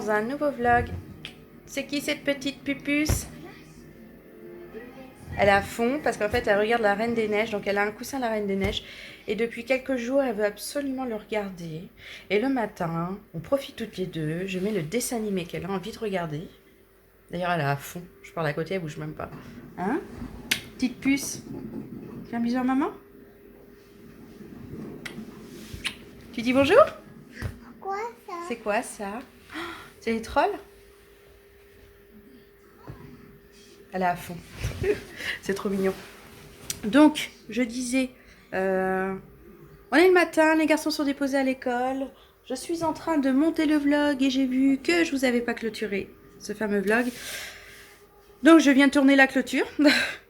dans un nouveau vlog. C'est qui cette petite pupuce? Elle est à fond parce qu'en fait elle regarde la Reine des Neiges, donc elle a un coussin la Reine des Neiges et depuis quelques jours elle veut absolument le regarder. Et le matin, on profite toutes les deux, je mets le dessin animé qu'elle a envie de regarder. D'ailleurs elle est à fond, je parle à côté, elle bouge même pas. Hein? Petite puce, fais un bisou à maman? Tu dis bonjour? Quoi ça? C'est quoi ça? Oh, c'est les trolls? Elle est à fond. C'est trop mignon. Donc, je disais, on est le matin, les garçons sont déposés à l'école. Je suis en train de monter le vlog et j'ai vu que je vous avais pas clôturé ce fameux vlog. Donc, je viens de tourner la clôture.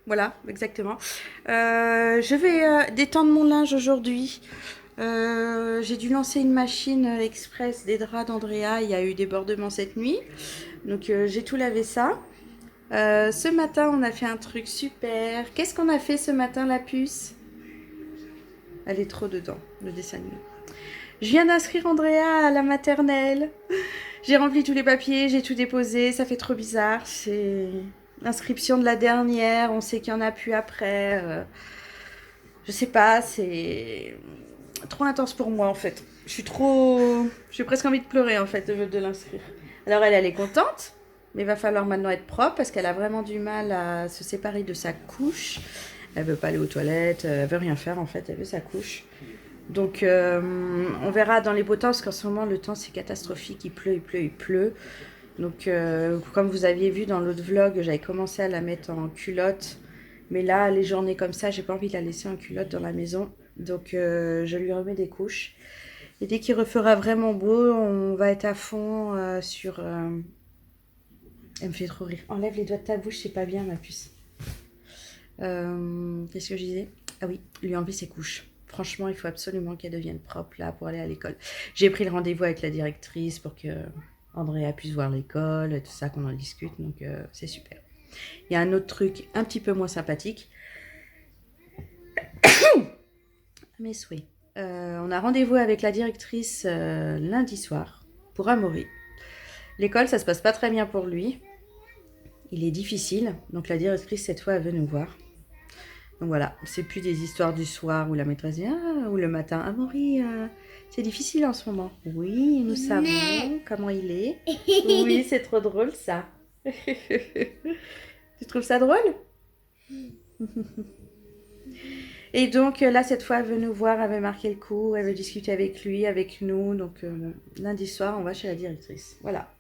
Voilà, exactement. Je vais détendre mon linge aujourd'hui. J'ai dû lancer une machine express des draps d'Andrea. Il y a eu débordement cette nuit. Donc, j'ai tout lavé ça. Ce matin, on a fait un truc super. Qu'est-ce qu'on a fait ce matin, la puce? Elle est trop dedans, le dessin animé. Je viens d'inscrire Andrea à la maternelle. J'ai rempli tous les papiers, j'ai tout déposé. Ça fait trop bizarre. C'est l'inscription de la dernière. On sait qu'il n'y en a plus après. Je sais pas, c'est trop intense pour moi en fait. J'ai presque envie de pleurer en fait de l'inscrire. Alors elle est contente. Mais il va falloir maintenant être propre parce qu'elle a vraiment du mal à se séparer de sa couche. Elle veut pas aller aux toilettes, elle veut rien faire en fait, elle veut sa couche. Donc on verra dans les beaux temps parce qu'en ce moment le temps c'est catastrophique, il pleut, il pleut, il pleut. Donc comme vous aviez vu dans l'autre vlog, j'avais commencé à la mettre en culotte. Mais là, les journées comme ça, j'ai pas envie de la laisser en culotte dans la maison. Donc je lui remets des couches. Et dès qu'il refera vraiment beau, on va être à fond sur... Elle me fait trop rire. Enlève les doigts de ta bouche, c'est pas bien, ma puce. Qu'est-ce que je disais? Ah oui, lui enlever ses couches. Franchement, il faut absolument qu'elle devienne propre là pour aller à l'école. J'ai pris le rendez-vous avec la directrice pour que Andrea puisse voir l'école, tout ça, qu'on en discute. Donc, c'est super. Il y a un autre truc un petit peu moins sympathique. Mes souhaits. On a rendez-vous avec la directrice lundi soir pour Amaury. L'école, ça se passe pas très bien pour lui. Il est difficile. Donc la directrice, cette fois, elle veut nous voir. Donc voilà, c'est plus des histoires du soir où la maîtresse dit « ou le matin. Ah, Amaury, c'est difficile en ce moment. » Oui, nous savons comment il est. Oui, c'est trop drôle, ça. Tu trouves ça drôle? Et donc là, cette fois, elle veut nous voir, elle veut marquer le coup, elle veut discuter avec lui, avec nous. Donc lundi soir, on va chez la directrice. Voilà.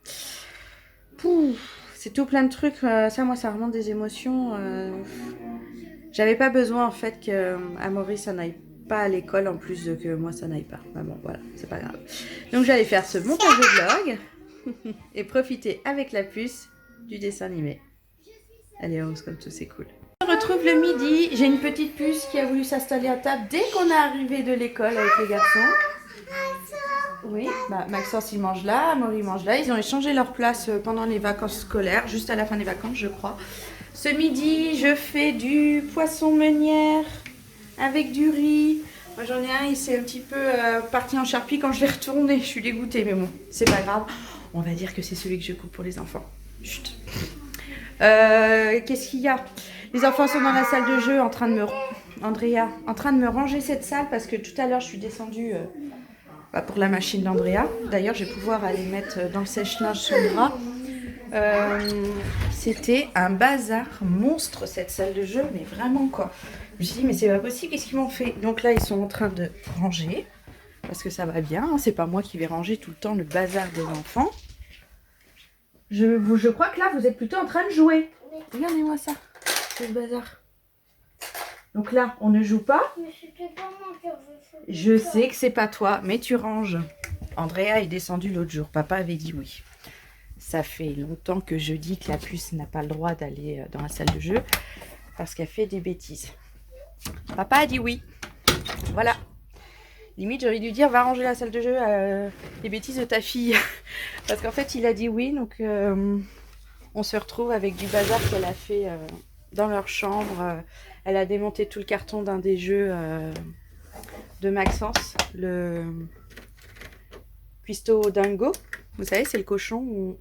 Pouf. C'est tout plein de trucs, ça moi ça remonte des émotions. J'avais pas besoin en fait que Amaury ça n'aille pas à l'école en plus de que moi ça n'aille pas. Bah bon voilà, c'est pas grave. Donc j'allais faire ce montage de vlog et profiter avec la puce du dessin animé. Elle est heureuse comme tout, c'est cool. On retrouve le midi, j'ai une petite puce qui a voulu s'installer à table dès qu'on est arrivé de l'école avec les garçons. Oui, bah, Maxence il mange là, Amaury mange là. Ils ont échangé leur place pendant les vacances scolaires, juste à la fin des vacances je crois. Ce midi je fais du poisson meunière avec du riz. Moi j'en ai un, il s'est un petit peu parti en charpie quand je l'ai retourné. Je suis dégoûtée mais bon, c'est pas grave. On va dire que c'est celui que je coupe pour les enfants. Chut. Qu'est-ce qu'il y a? Les enfants sont dans la salle de jeu en train de me... Andrea, en train de me ranger cette salle parce que tout à l'heure je suis descendue... pour la machine d'Andrea. D'ailleurs, je vais pouvoir aller mettre dans le sèche-linge son drap. C'était un bazar monstre, cette salle de jeu, mais vraiment quoi. Je me suis dit, mais c'est pas possible, qu'est-ce qu'ils m'ont fait? Donc là, ils sont en train de ranger, parce que ça va bien. Hein, c'est pas moi qui vais ranger tout le temps le bazar des enfants. Je crois que là, vous êtes plutôt en train de jouer. Regardez-moi ça, ce bazar. Donc là, on ne joue pas. Je sais que c'est pas toi, mais tu ranges. Andrea est descendue l'autre jour. Papa avait dit oui. Ça fait longtemps que je dis que la puce n'a pas le droit d'aller dans la salle de jeu parce qu'elle fait des bêtises. Papa a dit oui. Voilà. Limite, j'aurais dû dire va ranger la salle de jeu les bêtises de ta fille. Parce qu'en fait, il a dit oui. Donc, on se retrouve avec du bazar qu'elle a fait dans leur chambre. Elle a démonté tout le carton d'un des jeux de Maxence, le Cuisto Dingo. Vous savez, c'est le cochon où...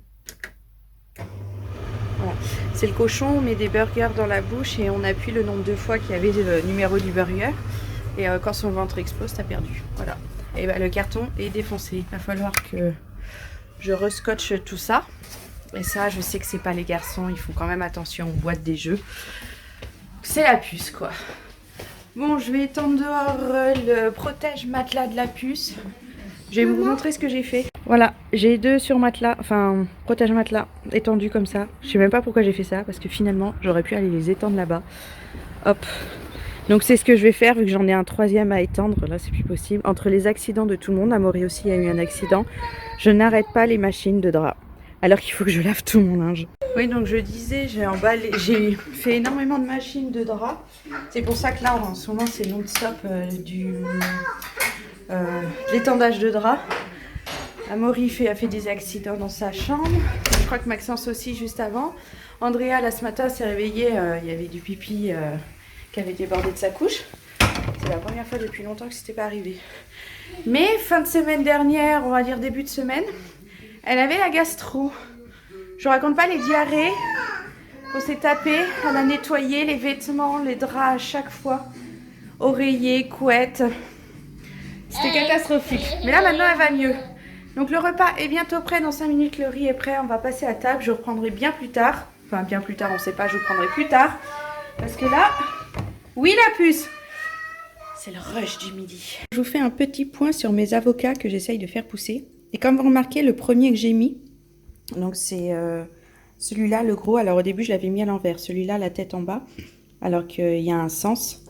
Voilà. C'est le cochon, on met des burgers dans la bouche et on appuie le nombre de fois qu'il y avait le numéro du burger. Et quand son ventre explose, t'as perdu. Voilà. Et bah, le carton est défoncé. Il va falloir que je rescotche tout ça. Et ça, je sais que c'est pas les garçons. Ils font quand même attention aux boîtes des jeux. C'est la puce, quoi. Bon, je vais étendre dehors le protège matelas de la puce. Je vais vous montrer ce que j'ai fait. Voilà, j'ai 2 sur matelas, enfin protège matelas étendus comme ça. Je sais même pas pourquoi j'ai fait ça, parce que finalement j'aurais pu aller les étendre là-bas. Hop. Donc c'est ce que je vais faire, vu que j'en ai un 3e à étendre. Là c'est plus possible. Entre les accidents de tout le monde, Amaury aussi il y a eu un accident, je n'arrête pas les machines de drap. Alors qu'il faut que je lave tout mon linge. Oui, donc je disais, j'ai fait énormément de machines de drap. C'est pour ça que là en ce moment c'est non-stop l'étendage de drap. Amaury a fait des accidents dans sa chambre. Je crois que Maxence aussi juste avant. Andrea, là ce matin, s'est réveillée. Il y avait du pipi qui avait débordé de sa couche. C'est la première fois depuis longtemps que c'était pas arrivé. Mais fin de semaine dernière, on va dire début de semaine, elle avait la gastro. Je raconte pas les diarrhées qu'on s'est tapé. Elle a nettoyé les vêtements, les draps à chaque fois. Oreillers, couettes. C'était catastrophique. Mais là maintenant elle va mieux. Donc le repas est bientôt prêt, dans 5 minutes le riz est prêt, on va passer à table, je reprendrai bien plus tard. Enfin bien plus tard, on sait pas, je reprendrai plus tard. Parce que là, oui la puce, c'est le rush du midi. Je vous fais un petit point sur mes avocats que j'essaye de faire pousser. Et comme vous remarquez, le premier que j'ai mis, donc c'est celui-là, le gros. Alors au début je l'avais mis à l'envers, celui-là la tête en bas, alors qu'il y a un sens.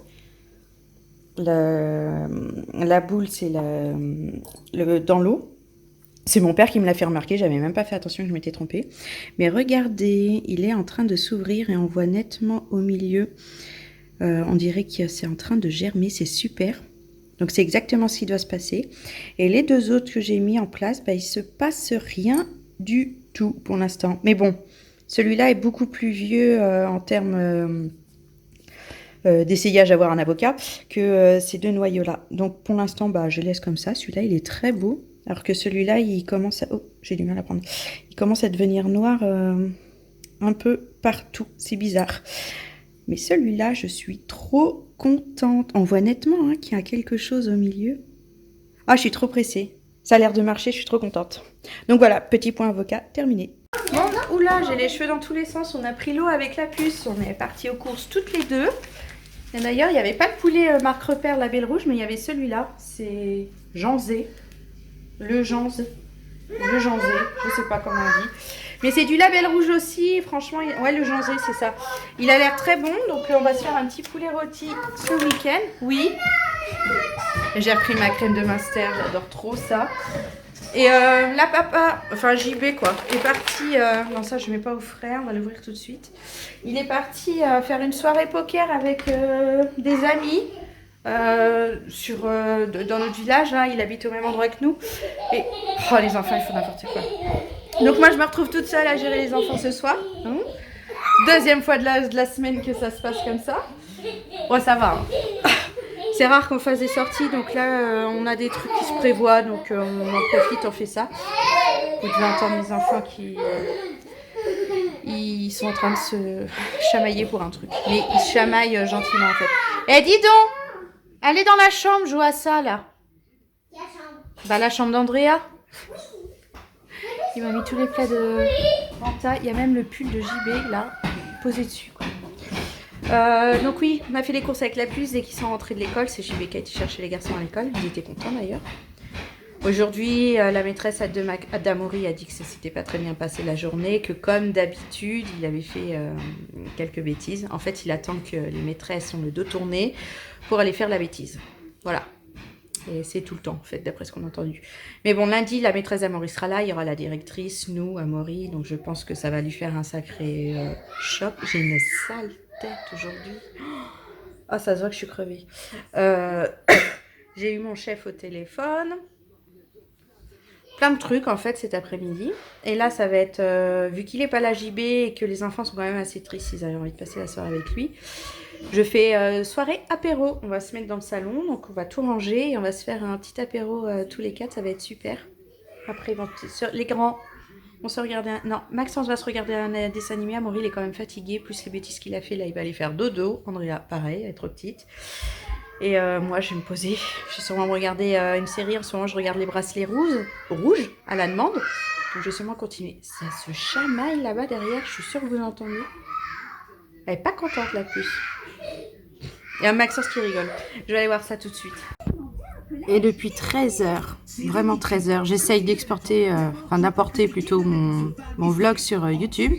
La boule c'est dans l'eau. C'est mon père qui me l'a fait remarquer, j'avais même pas fait attention que je m'étais trompée. Mais regardez, il est en train de s'ouvrir et on voit nettement au milieu, on dirait que c'est en train de germer, c'est super. Donc c'est exactement ce qui doit se passer. Et les 2 autres que j'ai mis en place, bah, il se passe rien du tout pour l'instant. Mais bon, celui-là est beaucoup plus vieux en termes d'essayage à voir un avocat que ces 2 noyaux-là. Donc pour l'instant, bah, je laisse comme ça. Celui-là, il est très beau. Alors que celui-là, il commence à... Oh, j'ai du mal à prendre. Il commence à devenir noir un peu partout. C'est bizarre. Mais celui-là, je suis trop contente. On voit nettement qu'il y a quelque chose au milieu. Ah, je suis trop pressée. Ça a l'air de marcher, je suis trop contente. Donc voilà, petit point avocat, terminé. Bon, oula, j'ai les cheveux dans tous les sens. On a pris l'eau avec la puce. On est partis aux courses toutes les 2. Et d'ailleurs, il n'y avait pas de poulet marque repère label rouge, mais il y avait celui-là. C'est Janzé. Le Janzé, je sais pas comment on dit. Mais c'est du label rouge aussi, franchement, ouais le Janzé c'est ça. Il a l'air très bon, donc on va se faire un petit poulet rôti ce week-end, oui. J'ai repris ma crème de Munster, j'adore trop ça. Et la papa, enfin JB quoi, est parti, non ça je mets pas au frais, on va l'ouvrir tout de suite. Il est parti faire une soirée poker avec des amis. Dans notre village, hein, il habite au même endroit que nous. Et oh, les enfants, ils font n'importe quoi. Donc moi, je me retrouve toute seule à gérer les enfants ce soir. Hein. 2e fois de la semaine que ça se passe comme ça. Bon, ça va. Hein. C'est rare qu'on fasse des sorties, donc là, on a des trucs qui se prévoient, donc on en profite, on fait ça. Vous devez entendre mes enfants qui... ils sont en train de se chamailler pour un truc. Mais ils se chamaillent gentiment, en fait. Eh, dis donc! Allez dans la chambre, joue à ça, là. La chambre. Bah, la chambre d'Andrea. Il m'a mis tous les plats de Vanta. Il y a même le pull de JB, là, posé dessus, quoi. Donc oui, on a fait les courses avec la puce dès qu'ils sont rentrés de l'école. C'est JB qui a été chercher les garçons à l'école. Ils étaient contents, d'ailleurs. Aujourd'hui, la maîtresse d'Amaury a dit que ça s'était pas très bien passé la journée, que comme d'habitude, il avait fait quelques bêtises. En fait, il attend que les maîtresses ont le dos tourné pour aller faire la bêtise. Voilà. Et c'est tout le temps, en fait, d'après ce qu'on a entendu. Mais bon, lundi, la maîtresse d'Amaury sera là. Il y aura la directrice, nous, Amaury. Donc, je pense que ça va lui faire un sacré choc. J'ai une sale tête aujourd'hui. Ah, ça se voit que je suis crevée. J'ai eu mon chef au téléphone. Plein de trucs, en fait, cet après-midi. Et là, ça va être... vu qu'il n'est pas là, JB, et que les enfants sont quand même assez tristes, ils avaient envie de passer la soirée avec lui. Je fais soirée apéro. On va se mettre dans le salon, donc on va tout ranger et on va se faire un petit apéro tous les 4, ça va être super. Après, les grands vont se regarder Non, Maxence va se regarder un dessin animé. Amaury, il est quand même fatigué. Plus les bêtises qu'il a fait, là, il va aller faire dodo. Andrea, pareil, elle est trop petite. Et moi, je vais me poser. Je vais sûrement me regarder une série. En ce moment, je regarde Les Bracelets rouges à la demande. Donc, je vais sûrement continuer. Ça se chamaille là-bas derrière. Je suis sûre que vous l'entendez. Elle est pas contente, la puce. Il y a un Maxence qui rigole. Je vais aller voir ça tout de suite. Et depuis 13 heures, vraiment 13 heures, j'essaye d'exporter, d'importer plutôt mon vlog sur YouTube.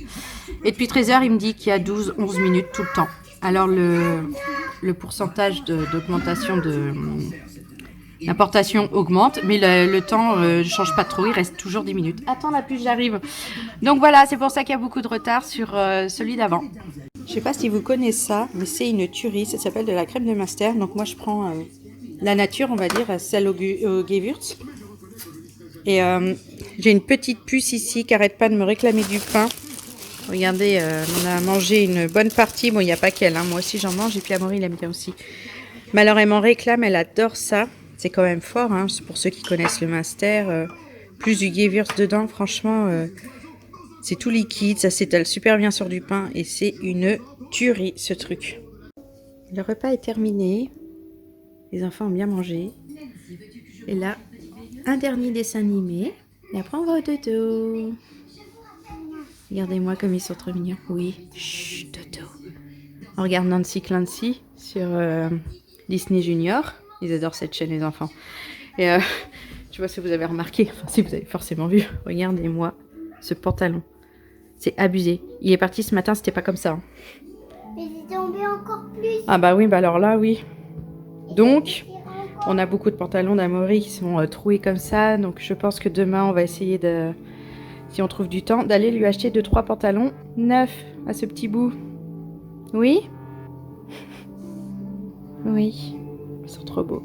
Et depuis 13 heures, il me dit qu'il y a 12-11 minutes tout le temps. Alors le pourcentage d'augmentation de l'importation augmente, mais le temps ne change pas trop, il reste toujours 10 minutes. Attends la puce, j'arrive. Donc voilà, c'est pour ça qu'il y a beaucoup de retard sur celui d'avant. Je sais pas si vous connaissez ça, mais c'est une tuerie, ça s'appelle de la crème de master. Donc moi je prends la nature, on va dire, celle au Gewürz. Et j'ai une petite puce ici qui arrête pas de me réclamer du pain. Regardez, on a mangé une bonne partie. Bon, il n'y a pas qu'elle, hein. Moi aussi j'en mange. Et puis Amaury, il aime bien aussi. Mais alors, elle m'en réclame, elle adore ça. C'est quand même fort, hein. C'est pour ceux qui connaissent le master. Plus du Gewürz dedans, franchement, c'est tout liquide. Ça s'étale super bien sur du pain. Et c'est une tuerie, ce truc. Le repas est terminé. Les enfants ont bien mangé. Et là, un dernier dessin animé. Et après, on va au dodo. Regardez-moi comme ils sont trop mignons. Oui, chut, dodo. On regarde Nancy Clancy sur Disney Junior. Ils adorent cette chaîne, les enfants. Et je sais pas si vous avez remarqué, enfin si vous avez forcément vu. Regardez-moi ce pantalon. C'est abusé. Il est parti ce matin, c'était pas comme ça. Hein. Mais c'est tombé encore plus. Ah bah oui, bah alors là, oui. Donc, on a beaucoup de pantalons d'Amaury qui sont troués comme ça. Donc je pense que demain, on va essayer de... Si on trouve du temps, d'aller lui acheter 2-3 pantalons neufs à ce petit bout. Oui? Oui. Ils sont trop beaux.